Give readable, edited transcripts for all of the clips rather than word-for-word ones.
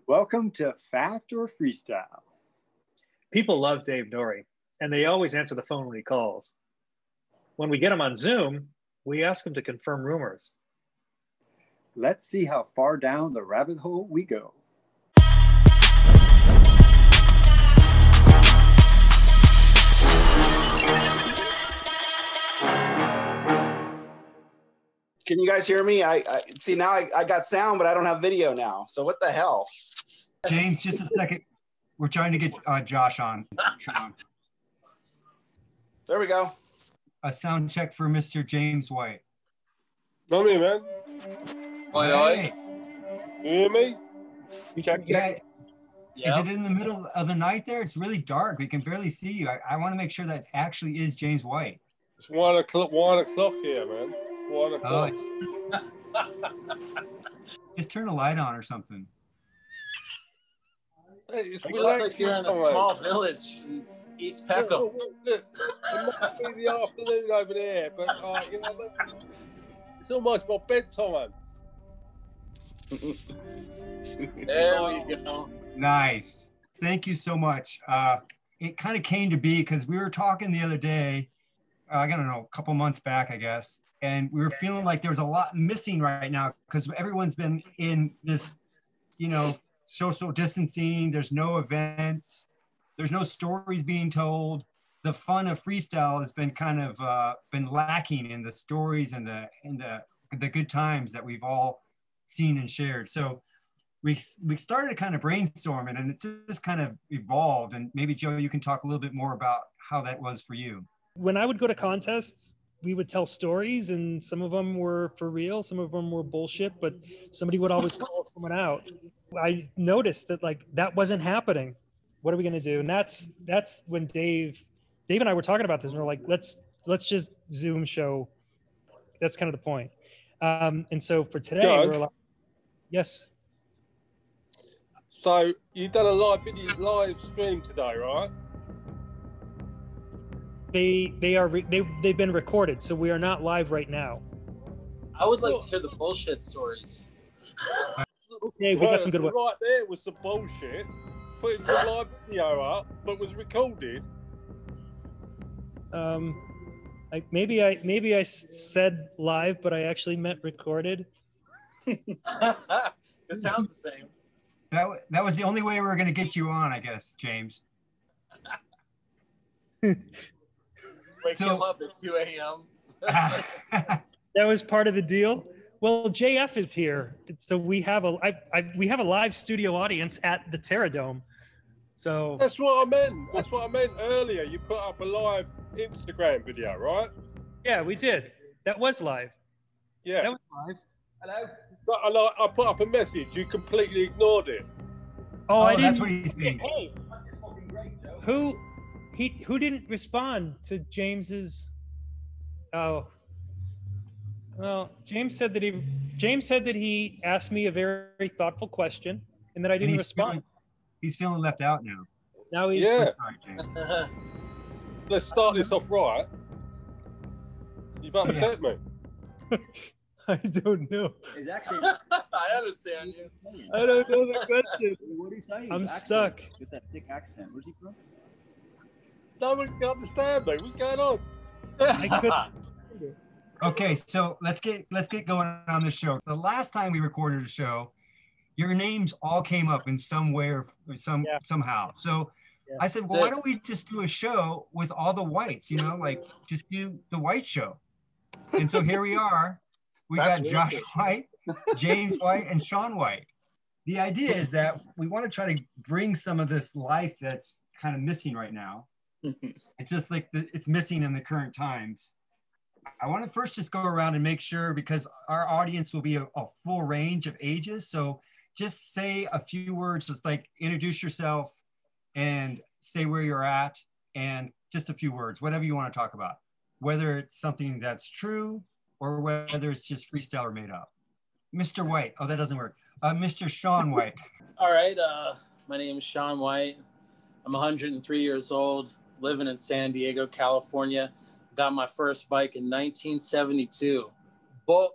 Welcome to Fact or Freestyle. People love Dave Nourie, and they always answer the phone when he calls. When we get him on Zoom, we ask him to confirm rumors. Let's see how far down the rabbit hole we go. Can you guys hear me? I see now I got sound, but I don't have video now. So what the hell? James, just a second. We're trying to get Josh on. Shawn. There we go. A sound check for Mr. James White. Not me, man. Hey. You hear me? Check. Yeah. Is it in the middle of the night there? It's really dark. We can barely see you. I want to make sure that actually is James White. It's 1 o'clock. 1 o'clock here, man. It's 1 o'clock. Just turn a light on or something. Hey, it's like you're in a small village in East Peckham. Look, it might be the afternoon over there, but you know, it's almost my bedtime. There we go. Nice. Thank you so much. It kind of came to be because we were talking the other day, I don't know, a couple months back, I guess, and we were feeling like there's a lot missing right now because everyone's been in this, you know, social distancing. There's no events. There's no stories being told. The fun of freestyle has been kind of been lacking in the stories and the good times that we've all seen and shared. So we started kind of brainstorming, and it just kind of evolved. And maybe Joe, you can talk a little bit more about how that was for you. When I would go to contests, we would tell stories, and some of them were for real, some of them were bullshit, but somebody would always call someone out. I noticed that like that wasn't happening. What are we gonna do? And that's when Dave and I were talking about this, and we're like, let's just Zoom show. That's kind of the point. And so for today, Doug? we're like, yes. So you've done a live stream today, right? They've been recorded, so we are not live right now. I would like to hear the bullshit stories. Okay, we got some good ones. Right there was some bullshit. Putting some live video up, but was recorded. Maybe I said live, but I actually meant recorded. It sounds the same. That was the only way we were going to get you on, I guess, James. Wake him up at 2 a.m. That was part of the deal. Well, JF is here, so we have a live studio audience at the Terra Dome. So that's what I meant. That's what I meant earlier. You put up a live Instagram video, right? Yeah, we did. That was live. Yeah, that was live. Hello. So I put up a message. You completely ignored it. Oh, I didn't. That's what he's saying. Hey, who didn't respond to James's? Oh, well, James said that he asked me a very thoughtful question, and that I didn't respond. He's feeling left out now. Now he's yeah. Sorry, James. Let's start this off right. You've upset me. I don't know. It's actually, I understand you. I don't know the question. What are you saying? I'm stuck. With that thick accent. Where's he from? No one can understand me. What's going on? I couldn't. Okay, so let's get going on this show. The last time we recorded a show, your names all came up in some way or somehow. So yeah. I said, well, why don't we just do a show with all the whites, you know, like just do the white show. And so here we are. We got Josh White, James White, and Shawn White. The idea is that we want to try to bring some of this life that's kind of missing right now. It's just like it's missing in the current times. I want to first just go around and make sure, because our audience will be a full range of ages. So just say a few words, just like introduce yourself and say where you're at, and just a few words, whatever you want to talk about, whether it's something that's true or whether it's just freestyle or made up. Mr. White, oh, that doesn't work. Mr. Shawn White. All right, my name is Shawn White. I'm 103 years old, living in San Diego, California. Got my first bike in 1972. Book.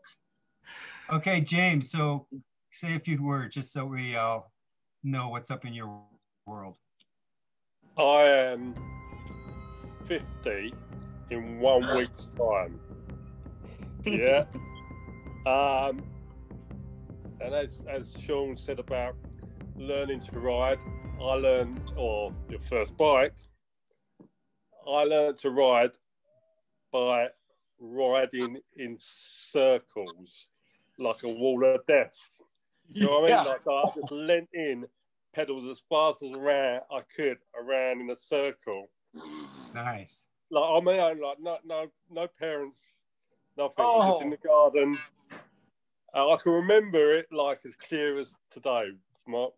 Okay, James, so say a few words just so we all know what's up in your world. I am 50 in 1 week's time. Yeah. And as Shawn said about learning to ride, or your first bike, I learned to ride by riding in circles like a wall of death. You know what I mean? Like I just leant in, pedals as fast as I could around in a circle. Nice. Like on my own, like no parents, nothing. Just in the garden. I can remember it like as clear as today,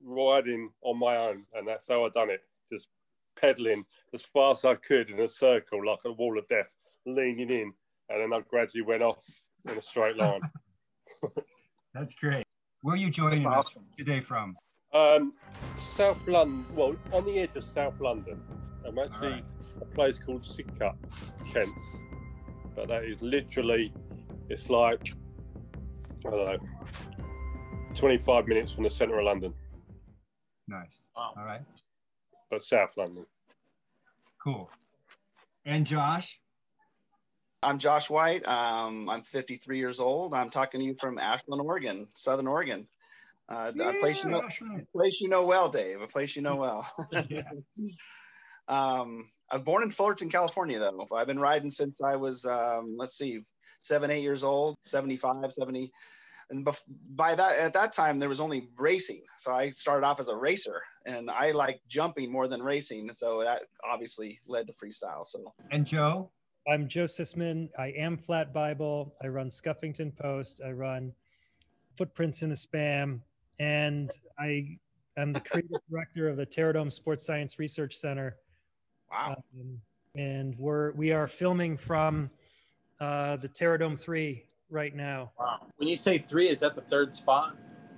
riding on my own, and that's how I done it. Just pedaling as fast as I could in a circle like a wall of death, leaning in, and then I gradually went off in a straight line. That's great. Where are you joining us today from? South London, well, on the edge of South London. I'm actually a place called Sidcup, Kent. But that is literally, it's like, I don't know, 25 minutes from the centre of London. Nice. Wow. All right. But South London. Cool. And Josh? I'm Josh White. I'm 53 years old. I'm talking to you from Ashland, Oregon, Southern Oregon. A place you know well, Dave. A place you know well. I'm born in Fullerton, California, though. I've been riding since I was, 7, 8 years old, 75, 70. And at that time, there was only racing. So I started off as a racer, and I like jumping more than racing. So that obviously led to freestyle. So. And Joe? I'm Joe Sisman. I am Flat Bible. I run Scuffington Post. I run Footprints in the Spam. And I am the creative director of the Terradome Sports Science Research Center. Wow. And we are filming from the Terradome 3 right now. Wow. When you say 3, is that the 3rd spot?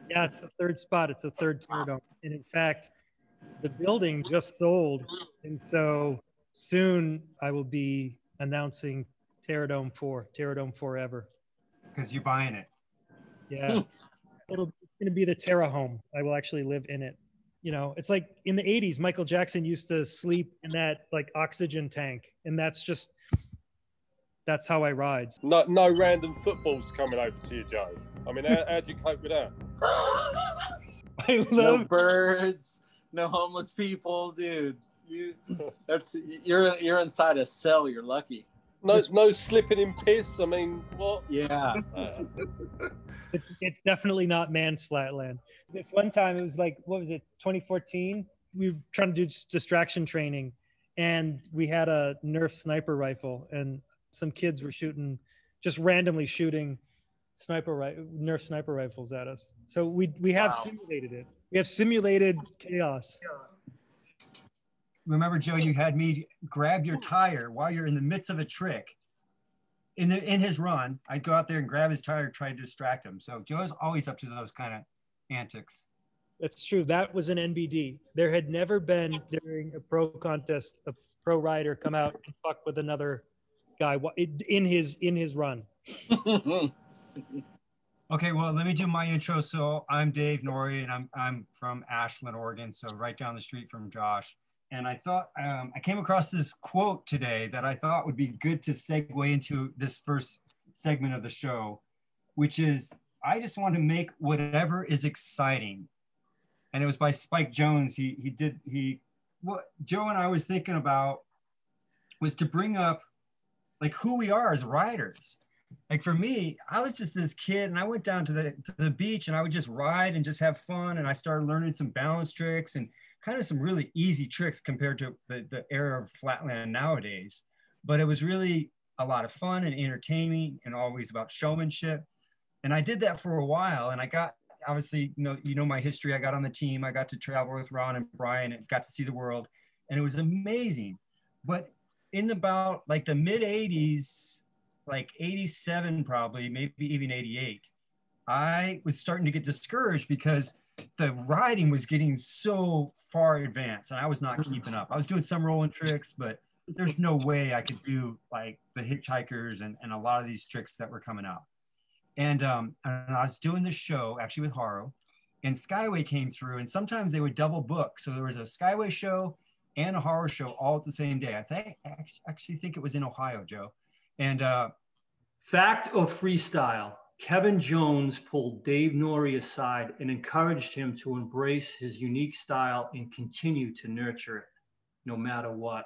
Yeah, it's the 3rd spot. It's the 3rd Terradome. And in fact, the building just sold. And so soon I will be announcing Terradome 4, Terradome Forever. Because you're buying it. Yeah. It's going to be the Terra home. I will actually live in it. You know, it's like in the 80s, Michael Jackson used to sleep in that like oxygen tank. And that's how I ride. No random footballs coming over to you, Joe. I mean, how do you cope with that? I love no birds, no homeless people, dude. You're inside a cell. You're lucky. No slipping in piss. I mean, what? Yeah. It's definitely not man's flatland. This one time, it was like, what was it, 2014? We were trying to do distraction training, and we had a Nerf sniper rifle, and some kids were just randomly shooting Nerf sniper rifles at us. So we have simulated it. We have simulated chaos. Remember, Joe, you had me grab your tire while you're in the midst of a trick. In his run, I'd go out there and grab his tire, try to distract him. So Joe's always up to those kind of antics. That's true. That was an NBD. There had never been during a pro contest a pro rider come out and fuck with another guy in his run. Okay, well, let me do my intro. So I'm Dave Nourie, and I'm from Ashland, Oregon, so right down the street from Josh. And I thought, I came across this quote today that I thought would be good to segue into this first segment of the show, which is, I just want to make whatever is exciting. And it was by Spike Jonze. What Joe and I was thinking about was to bring up like who we are as riders. Like for me, I was just this kid, and I went down to the beach, and I would just ride and just have fun. And I started learning some balance tricks and kind of some really easy tricks compared to the era of flatland nowadays. But it was really a lot of fun and entertaining, and always about showmanship. And I did that for a while, and I got, obviously, you know my history. I got on the team. I got to travel with Ron and Brian and got to see the world, and it was amazing. But in about like the mid 80s, like 87 probably, maybe even 88, I was starting to get discouraged because the riding was getting so far advanced, and I was not keeping up. I was doing some rolling tricks, but there's no way I could do like the hitchhikers and a lot of these tricks that were coming out. And I was doing this show actually with Haro, and Skyway came through, and sometimes they would double book. So there was a Skyway show and a horror show all at the same day. I actually think it was in Ohio, Joe. And Fact or freestyle? Kevin Jones pulled Dave Nourie aside and encouraged him to embrace his unique style and continue to nurture it, no matter what.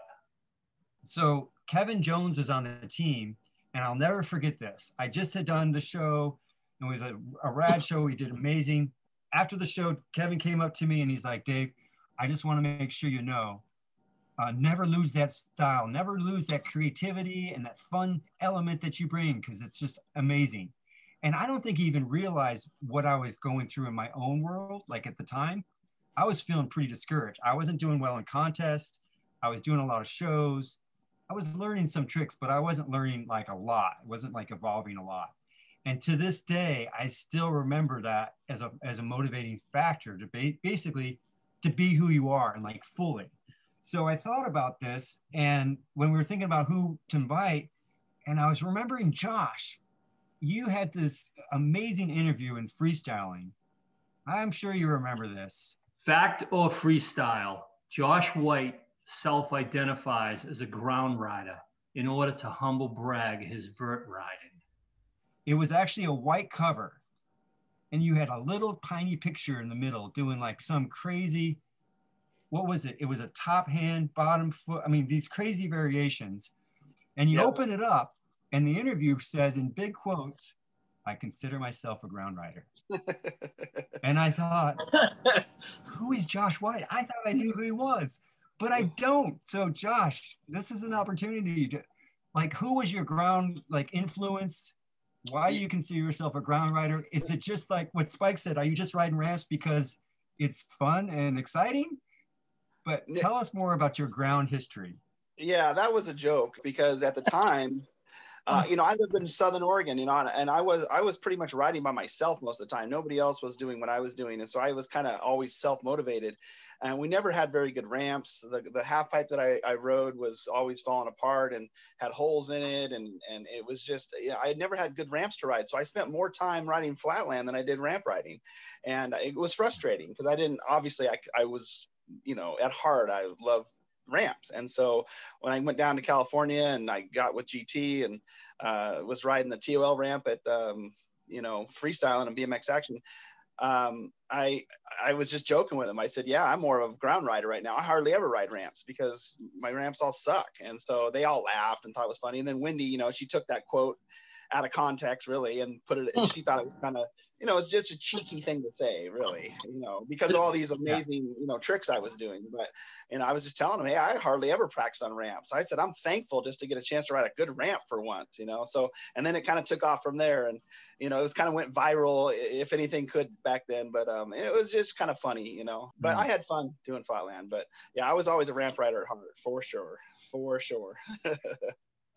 So Kevin Jones was on the team, and I'll never forget this. I just had done the show. It was a rad show. We did amazing. After the show, Kevin came up to me and he's like, Dave, I just want to make sure you know, never lose that style, never lose that creativity and that fun element that you bring, because it's just amazing. And I don't think he even realized what I was going through in my own world. Like at the time, I was feeling pretty discouraged. I wasn't doing well in contests. I was doing a lot of shows. I was learning some tricks, but I wasn't learning like a lot. It wasn't like evolving a lot. And to this day, I still remember that as a motivating factor to basically to be who you are and like fully. So I thought about this, and when we were thinking about who to invite, and I was remembering Josh, you had this amazing interview in freestyling. I'm sure you remember this. Fact or freestyle? Josh White self-identifies as a ground rider in order to humble brag his vert riding. It was actually a white cover, and you had a little tiny picture in the middle doing like some crazy, what was it? It was a top hand, bottom foot. I mean, these crazy variations. And you open it up, and the interview says in big quotes, I consider myself a ground rider. And I thought, who is Josh White? I thought I knew who he was, but I don't. So Josh, this is an opportunity to, like, who was your ground, like, influence? Why do you consider yourself a ground rider? Is it just like what Spike said? Are you just riding ramps because it's fun and exciting? But tell us more about your ground history. Yeah, that was a joke because at the time, you know, I lived in Southern Oregon, you know, and I was pretty much riding by myself most of the time. Nobody else was doing what I was doing. And so I was kind of always self-motivated, and we never had very good ramps. The half pipe that I rode was always falling apart and had holes in it. And it was just, you know, I had never had good ramps to ride. So I spent more time riding flatland than I did ramp riding. And it was frustrating because I didn't, obviously I was, you know, at heart, I love ramps. And so when I went down to California and I got with GT and was riding the TOL ramp at you know, freestyling and BMX action, I was just joking with him. I said, yeah, I'm more of a ground rider right now. I hardly ever ride ramps because my ramps all suck. And so they all laughed and thought it was funny. And then Wendy, you know, she took that quote out of context really and put it, and she thought it was kind of, you know, it's just a cheeky thing to say, really, you know, because of all these amazing, you know, tricks I was doing. But, you know, I was just telling him, hey, I hardly ever practice on ramps. I said, I'm thankful just to get a chance to ride a good ramp for once, you know. So, and then it kind of took off from there, and, you know, it was kind of went viral, if anything could back then. But it was just kind of funny, you know. But I had fun doing flatland. But yeah, I was always a ramp rider at heart, for sure, for sure.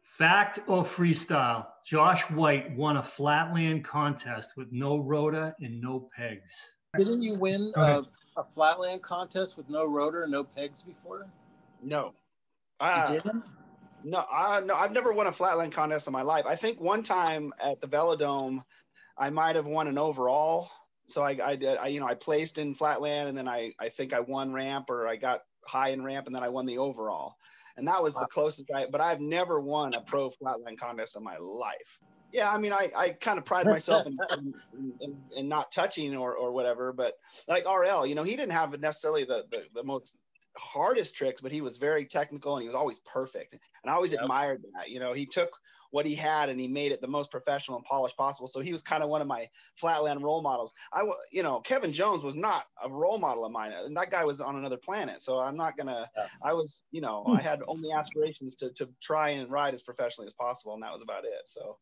Fact or freestyle? Josh White won a flatland contest with no rotor and no pegs. Didn't you win a flatland contest with no rotor and no pegs before? No. You didn't? No, I've never won a flatland contest in my life. I think one time at the Velodrome, I might have won an overall. So I you know, I placed in flatland, and then I think I won ramp, or I got high in ramp, and then I won the overall. And that was the closest but I've never won a pro flatland contest in my life. Yeah, I mean, I kind of pride myself in not touching or whatever, but like RL, you know, he didn't have necessarily the most hardest tricks, but he was very technical and he was always perfect. And I always admired that. You know, he took what he had and he made it the most professional and polished possible. So he was kind of one of my flatland role models. You know, Kevin Jones was not a role model of mine, and that guy was on another planet. So I'm not gonna. I was, you know, I had only aspirations to try and ride as professionally as possible, and that was about it. So